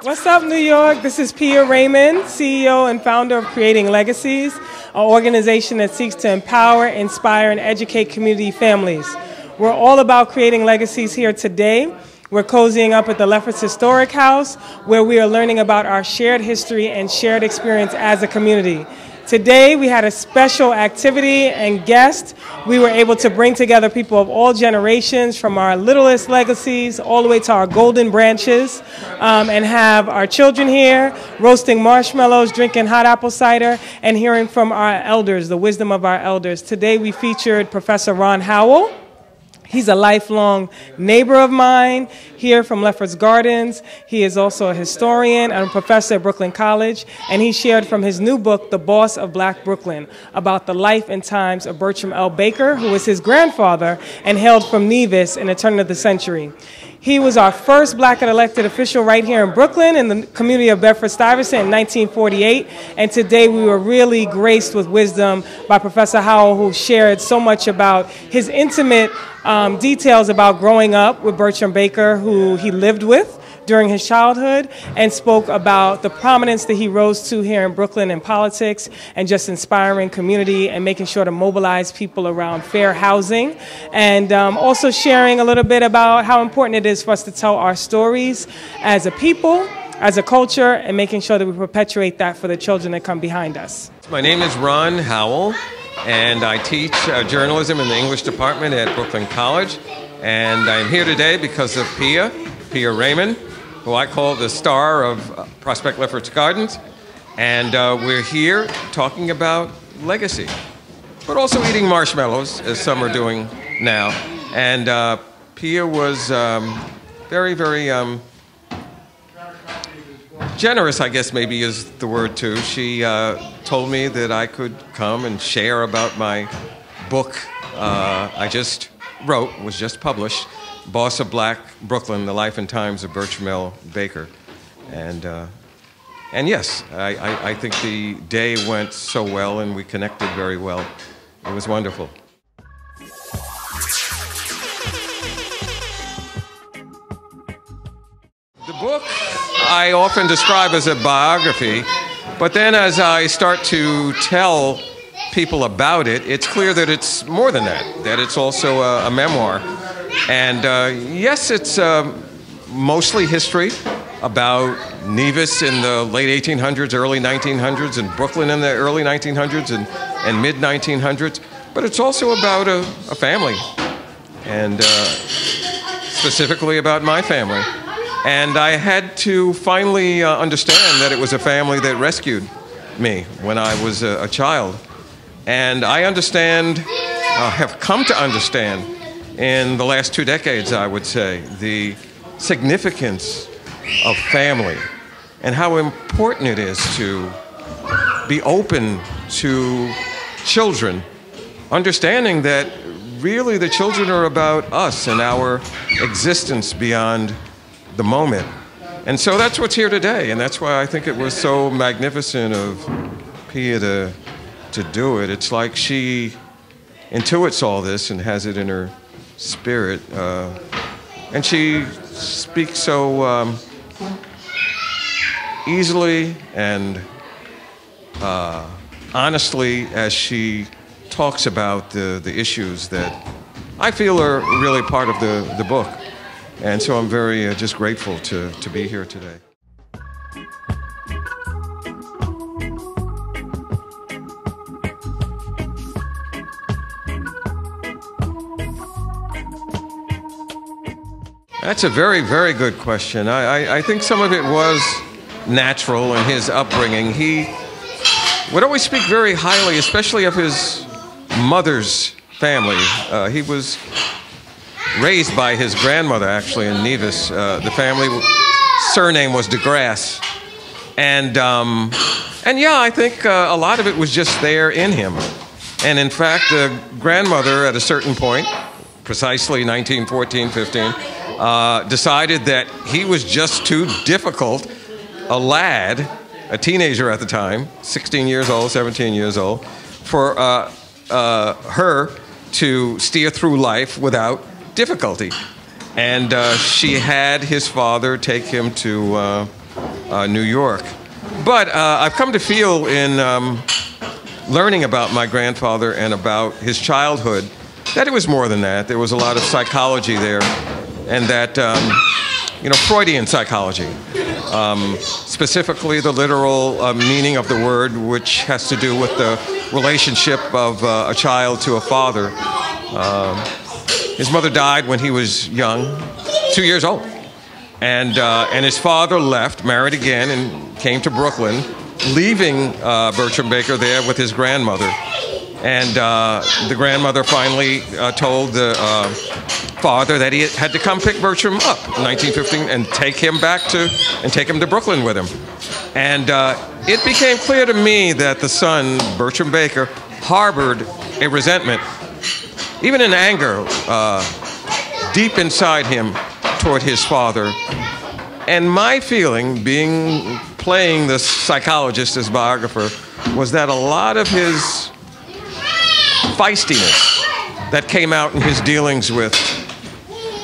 What's up, New York? This is Raymond, CEO and founder of Creating Legacies, an organization that seeks to empower, inspire, and educate community families. We're all about creating legacies here today. We're cozying up at the Lefferts Historic House, where we are learning about our shared history and shared experience as a community. Today, we had a special activity and guest. We were able to bring together people of all generations, from our littlest legacies all the way to our golden branches, and have our children here roasting marshmallows, drinking hot apple cider, and hearing from our elders, the wisdom of our elders. Today, we featured Professor Howell. He's a lifelong neighbor of mine here from Lefferts Gardens. He is also a historian and a professor at Brooklyn College, and he shared from his new book, The Boss of Black Brooklyn, about the life and times of Bertram L. Baker, who was his grandfather and hailed from Nevis in the turn of the century. He was our first black elected official right here in Brooklyn in the community of Bedford-Stuyvesant in 1948. And today we were really graced with wisdom by Professor Howell, who shared so much about his intimate details about growing up with Bertram Baker, who he lived with during his childhood, and spoke about the prominence that he rose to here in Brooklyn in politics and just inspiring community and making sure to mobilize people around fair housing, and also sharing a little bit about how important it is for us to tell our stories as a people, as a culture, and making sure that we perpetuate that for the children that come behind us. My name is Ron Howell, and I teach journalism in the English department at Brooklyn College, and I'm here today because of Pia Raymond, who I call the star of Prospect Lefferts Gardens. And we're here talking about legacy, but also eating marshmallows, as some are doing now. And Pia was very, very generous, I guess maybe is the word too. She told me that I could come and share about my book I just wrote, was just published, Boss of Black Brooklyn, The Life and Times of Bertram L. Baker. And yes, I think the day went so well and we connected very well. It was wonderful. The book I often describe as a biography, but then as I start to tell people about it, it's clear that it's more than that it's also a memoir. And yes, it's mostly history about Nevis in the late 1800s, early 1900s, and Brooklyn in the early 1900s and mid 1900s. But it's also about a family, and specifically about my family. And I had to finally understand that it was a family that rescued me when I was a child. And I have come to understand in the last 2 decades, I would say, the significance of family and how important it is to be open to children, understanding that really the children are about us and our existence beyond the moment. And so that's what's here today, and that's why I think it was so magnificent of Pia to do it. It's like she intuits all this and has it in her spirit, and she speaks so easily and honestly as she talks about the issues that I feel are really part of the book. And so I'm very just grateful to be here today. That's a very, very good question. I think some of it was natural in his upbringing. He would always speak very highly, especially of his mother's family. He was raised by his grandmother, actually, in Nevis. The family surname was DeGrasse, And yeah, I think a lot of it was just there in him. And in fact, the grandmother at a certain point, precisely 1914, 15, decided that he was just too difficult a lad, a teenager at the time, 16 years old, 17 years old, for her to steer through life without difficulty. And she had his father take him to New York. But I've come to feel in learning about my grandfather and about his childhood that it was more than that. There was a lot of psychology there, and that, Freudian psychology, specifically the literal meaning of the word, which has to do with the relationship of a child to a father. His mother died when he was young, 2 years old. And his father left, married again, and came to Brooklyn, leaving Bertram Baker there with his grandmother. And the grandmother finally told the father that he had to come pick Bertram up in 1915 and take him to Brooklyn with him. And it became clear to me that the son, Bertram Baker, harbored a resentment, even an anger, deep inside him toward his father. And my feeling, playing the psychologist as biographer, was that a lot of his feistiness that came out in his dealings with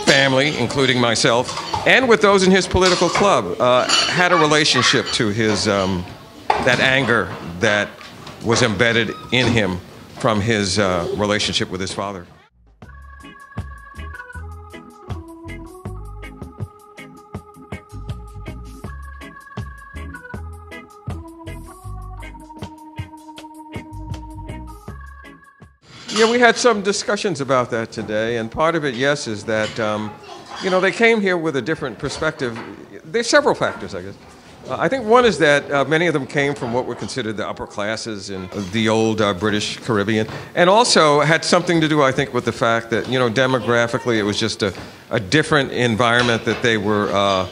family, including myself, and with those in his political club, had a relationship to his that anger that was embedded in him from his relationship with his father. Yeah, we had some discussions about that today, and part of it, yes, is that, they came here with a different perspective. There's several factors, I guess. I think one is that many of them came from what were considered the upper classes in the old British Caribbean, and also had something to do, I think, with the fact that, demographically it was just a different environment that they were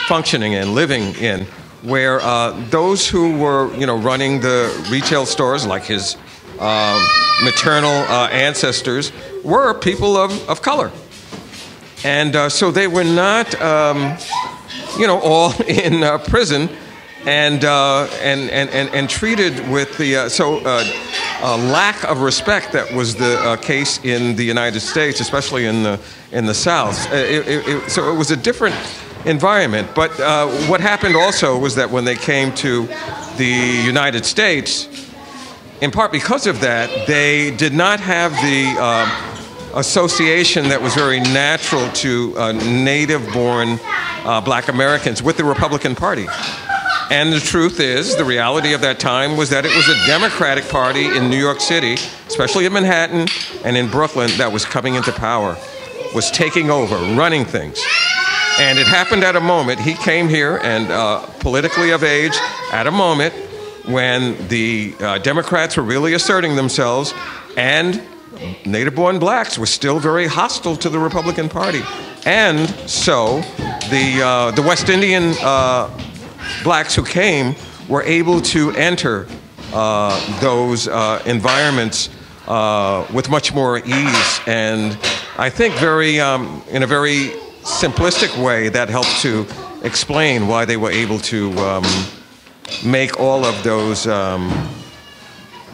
functioning in, living in, where those who were, running the retail stores, like his maternal ancestors, were people of color. And so they were not, all in prison and treated with the lack of respect that was the case in the United States, especially in the South. So it was a different environment. But what happened also was that when they came to the United States, in part because of that, they did not have the association that was very natural to native-born black Americans with the Republican Party. And the truth is, the reality of that time was that it was a Democratic Party in New York City, especially in Manhattan and in Brooklyn, that was coming into power, was taking over, running things. And it happened at a moment, he came here and politically of age, at a moment when the Democrats were really asserting themselves, and native-born blacks were still very hostile to the Republican Party. And so the West Indian blacks who came were able to enter those environments with much more ease. And I think in a very simplistic way, that helped to explain why they were able to make all of those,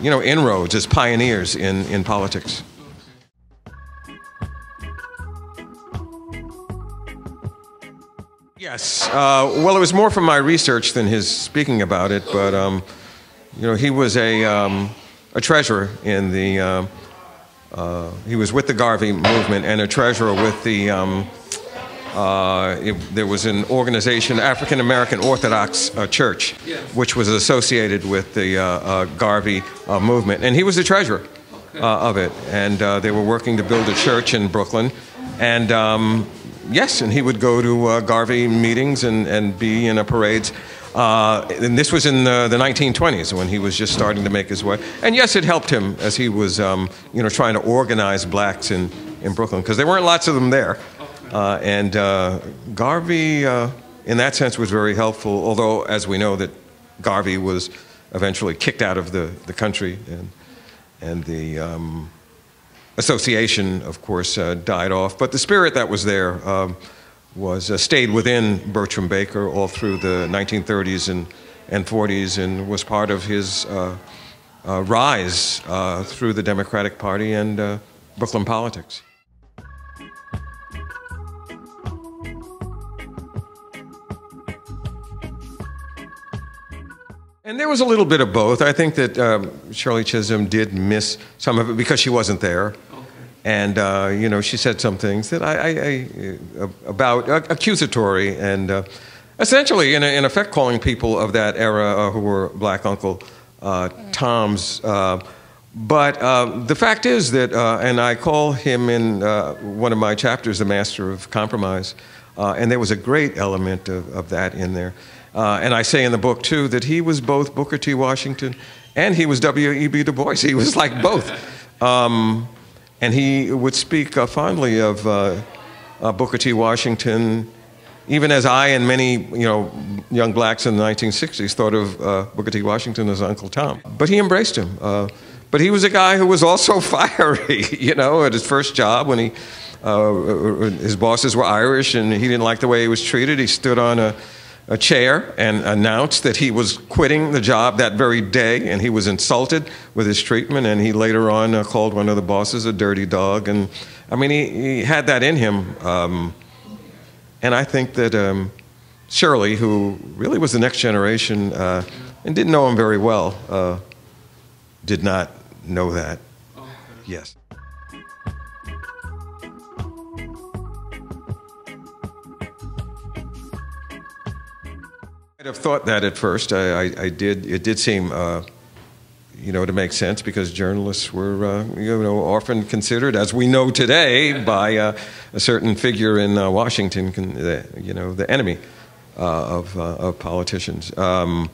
inroads as pioneers in politics. Yes. Well, it was more from my research than his speaking about it, but he was a treasurer in the. He was with the Garvey movement and a treasurer with the. There was an organization, African American Orthodox Church, which was associated with the Garvey movement, and he was the treasurer of it. And they were working to build a church in Brooklyn, and yes, and he would go to Garvey meetings and be in parades. And this was in the 1920s when he was just starting to make his way. And yes, it helped him as he was, trying to organize blacks in Brooklyn, because there weren't lots of them there. And Garvey in that sense, was very helpful, although, as we know, that Garvey was eventually kicked out of the country, and the association, of course, died off. But the spirit that was there stayed within Bertram Baker all through the 1930s and 40s, and was part of his rise through the Democratic Party and Brooklyn politics. And there was a little bit of both. I think that Shirley Chisholm did miss some of it because she wasn't there. Okay. And, you know, she said some things that about accusatory and essentially, in effect, calling people of that era who were Black Uncle Toms. But the fact is that, and I call him in one of my chapters the master of compromise, and there was a great element of that in there. And I say in the book, too, that he was both Booker T. Washington and he was W.E.B. Du Bois. He was like both. And he would speak fondly of Booker T. Washington, even as I and many, you know, young blacks in the 1960s thought of Booker T. Washington as Uncle Tom. But he embraced him. But he was a guy who was also fiery, you know, at his first job when his bosses were Irish and he didn't like the way he was treated. He stood on a chair and announced that he was quitting the job that very day, and he was insulted with his treatment, and he later on called one of the bosses a dirty dog. And I mean, he had that in him. And I think that Shirley, who really was the next generation and didn't know him very well, did not know that. Okay. Yes. I'd have thought that at first. I did. It did seem, you know, to make sense because journalists were, you know, often considered, as we know today, by a certain figure in Washington, you know, the enemy of politicians. Yeah,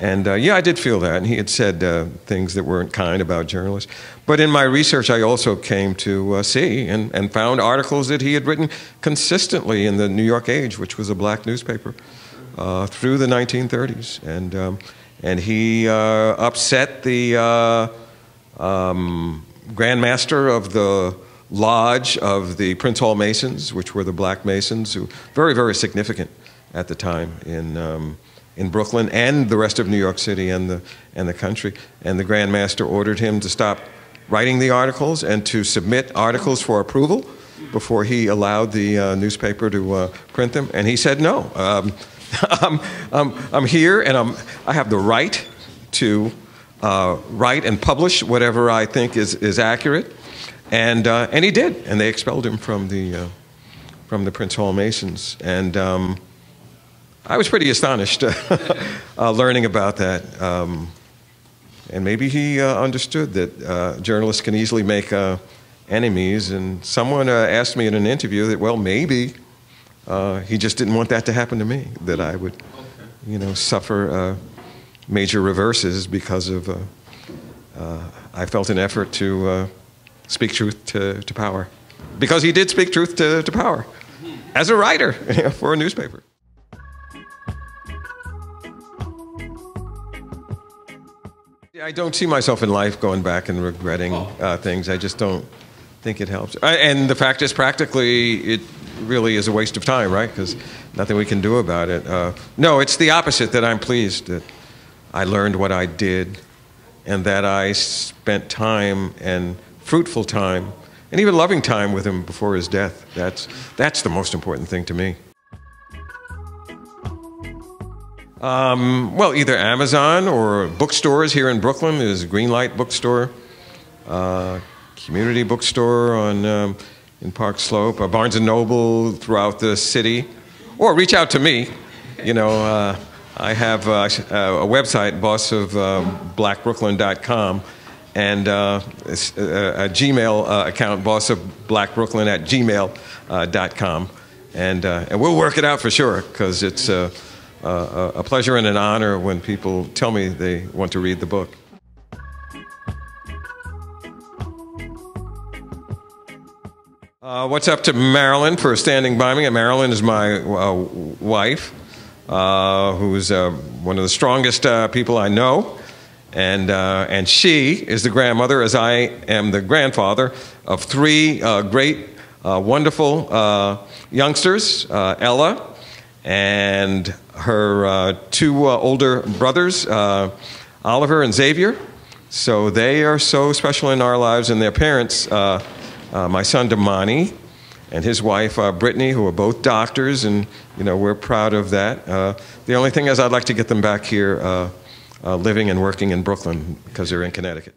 I did feel that. And he had said things that weren't kind about journalists. But in my research, I also came to see and found articles that he had written consistently in the New York Age, which was a black newspaper. Through the 1930s, and he upset the Grand Master of the Lodge of the Prince Hall Masons, which were the black Masons, who very, very significant at the time in Brooklyn and the rest of New York City and the country. And the Grand Master ordered him to stop writing the articles and to submit articles for approval before he allowed the newspaper to print them. And he said no. I'm here, and I have the right to write and publish whatever I think is accurate, and he did, and they expelled him from the Prince Hall Masons, and I was pretty astonished learning about that, and maybe he understood that journalists can easily make enemies, and someone asked me in an interview that, well, maybe. He just didn't want that to happen to me, that I would, you know, suffer major reverses because of, I felt an effort to speak truth to power. Because he did speak truth to power, as a writer, you know, for a newspaper. I don't see myself in life going back and regretting things. I just don't think it helps. And the fact is, practically, it really is a waste of time, right? Because nothing we can do about it. No, it's the opposite, that I'm pleased that I learned what I did and that I spent time, and fruitful time, and even loving time with him before his death. That's the most important thing to me. Well, either Amazon or bookstores here in Brooklyn. There's a Greenlight bookstore, community bookstore on in Park Slope, Barnes & Noble throughout the city, or reach out to me. You know, I have a website, bossofblackbrooklyn.com, and a Gmail account, bossofblackbrooklyn@gmail.com, and we'll work it out for sure, because it's a pleasure and an honor when people tell me they want to read the book. What's up to Marilyn for standing by me? Marilyn is my wife. who's one of the strongest people I know. And she is the grandmother, as I am the grandfather, of three great, wonderful youngsters, Ella and her two older brothers, Oliver and Xavier. So they are so special in our lives, and their parents, my son Damani and his wife Brittany, who are both doctors, and we're proud of that. The only thing is I'd like to get them back here living and working in Brooklyn because they're in Connecticut.